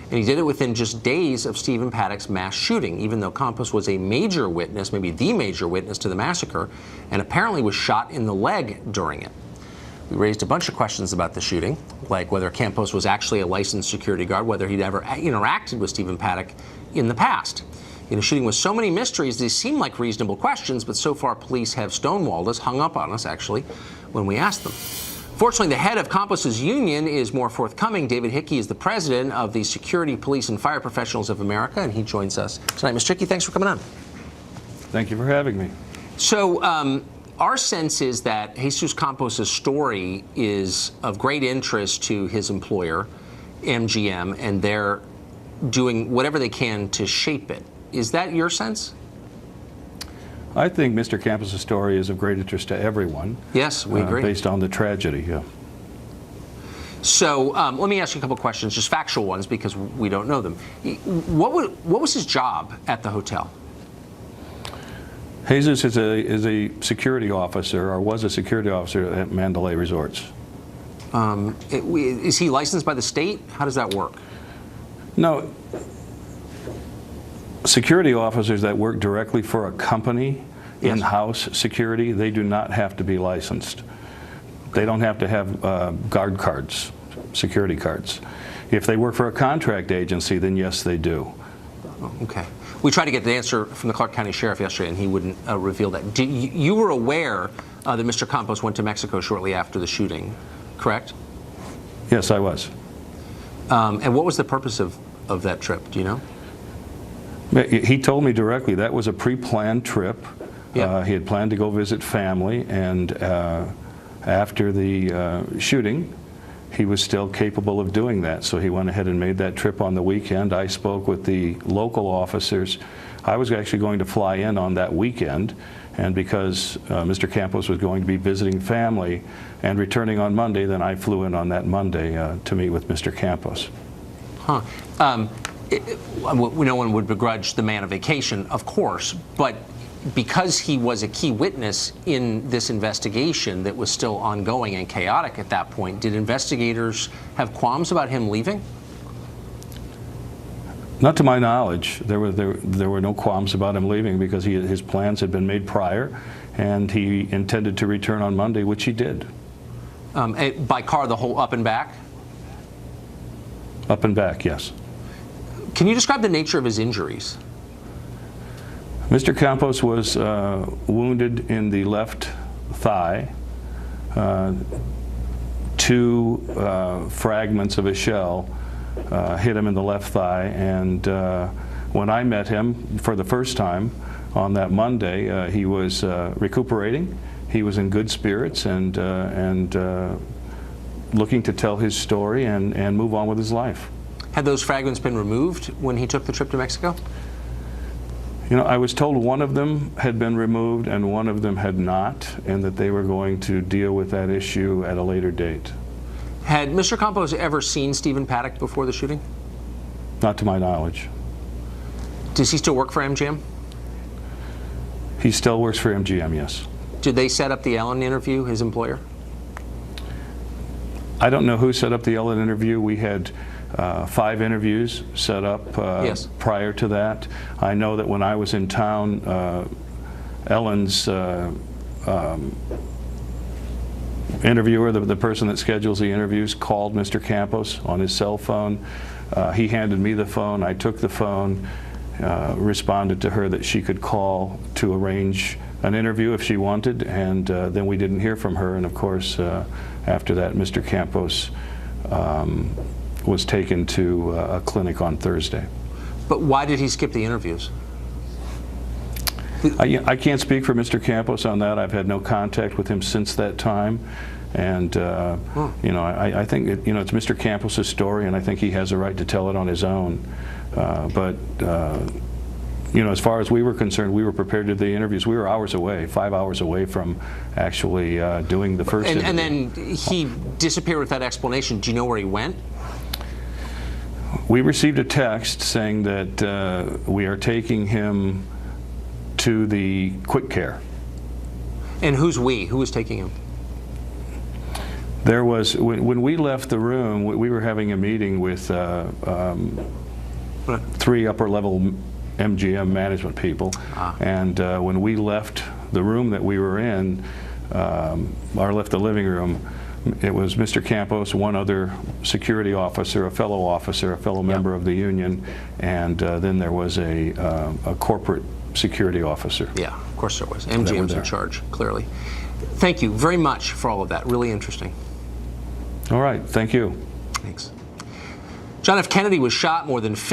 And he did it within just days of Stephen Paddock's mass shooting, even though Campos was a major witness, maybe the major witness to the massacre, and apparently was shot in the leg during it. We raised a bunch of questions about the shooting, like whether Campos was actually a licensed security guard, whether he'd ever interacted with Stephen Paddock in the past. In a shooting with so many mysteries, these seem like reasonable questions, but so far police have stonewalled us, hung up on us, actually, when we asked them. Fortunately, the head of Campos's union is more forthcoming. David Hickey is the president of the Security, Police, and Fire Professionals of America, and he joins us tonight. Mr. Hickey, thanks for coming on. Thank you for having me. So, our sense is that Jesus Campos's story is of great interest to his employer, MGM, and they're doing whatever they can to shape it. Is that your sense? I think Mr. Campos' story is of great interest to everyone. Yes, we agree. Based on the tragedy, yeah. So let me ask you a couple questions, just factual ones, because we don't know them. What was his job at the hotel? Jesus is a security officer, or was a security officer at Mandalay Resorts. Is he licensed by the state? How does that work? No. Security officers that work directly for a company, yes, in-house security, they do not have to be licensed. They don't have to have guard cards, security cards. If they work for a contract agency, then yes, they do. Oh, okay. We tried to get the answer from the Clark County Sheriff yesterday, and he wouldn't reveal that. You were aware that Mr. Campos went to Mexico shortly after the shooting, correct? Yes, I was. And what was the purpose of that trip? Do you know? He told me directly that was a pre-planned trip. Yeah. He had planned to go visit family, and after the shooting, he was still capable of doing that. So he went ahead and made that trip on the weekend. I spoke with the local officers. I was actually going to fly in on that weekend, and because Mr. Campos was going to be visiting family and returning on Monday, then I flew in on that Monday to meet with Mr. Campos. Huh. No one would begrudge the man a vacation, of course, but because he was a key witness in this investigation that was still ongoing and chaotic at that point, did investigators have qualms about him leaving? Not to my knowledge. There were no qualms about him leaving, because his plans had been made prior, and he intended to return on Monday, which he did. By car, the whole up and back? Up and back, yes. Can you describe the nature of his injuries? Mr. Campos was wounded in the left thigh. Two fragments of a shell hit him in the left thigh, and when I met him for the first time on that Monday, he was recuperating. He was in good spirits and looking to tell his story and move on with his life. Had those fragments been removed when he took the trip to Mexico? You know, I was told one of them had been removed and one of them had not, and that they were going to deal with that issue at a later date. Had Mr. Campos ever seen Stephen Paddock before the shooting? Not to my knowledge. Does he still work for MGM? He still works for MGM, yes. Did they set up the Ellen interview, his employer? I don't know who set up the Ellen interview. We had 5 interviews set up yes, prior to that. I know that when I was in town, Ellen's interviewer, the person that schedules the interviews, called Mr. Campos on his cell phone. He handed me the phone. I took the phone, responded to her that she could call to arrange an interview if she wanted, and then we didn't hear from her. And of course, after that, Mr. Campos was taken to a clinic on Thursday. But why did he skip the interviews? I can't speak for Mr. Campos on that. I've had no contact with him since that time, and you know, I think it's Mr. Campos' story, and I think he has a right to tell it on his own. But you know, as far as we were concerned, we were prepared to do the interviews. We were hours away, 5 hours away from actually doing the first interview. And then he disappeared with that explanation. Do you know where he went? We received a text saying that we are taking him to the quick care. And who's we? Who was taking him? There was, when we left the room, we were having a meeting with 3 upper-level MGM management people, and when we left the room that we were in, or left the living room, it was Mr. Campos, one other security officer, a fellow member of the union, and then there was a corporate security officer. Yeah, of course there was. MGM's in charge, clearly. Thank you very much for all of that. Really interesting. All right, thank you. Thanks. John F. Kennedy was shot more than 50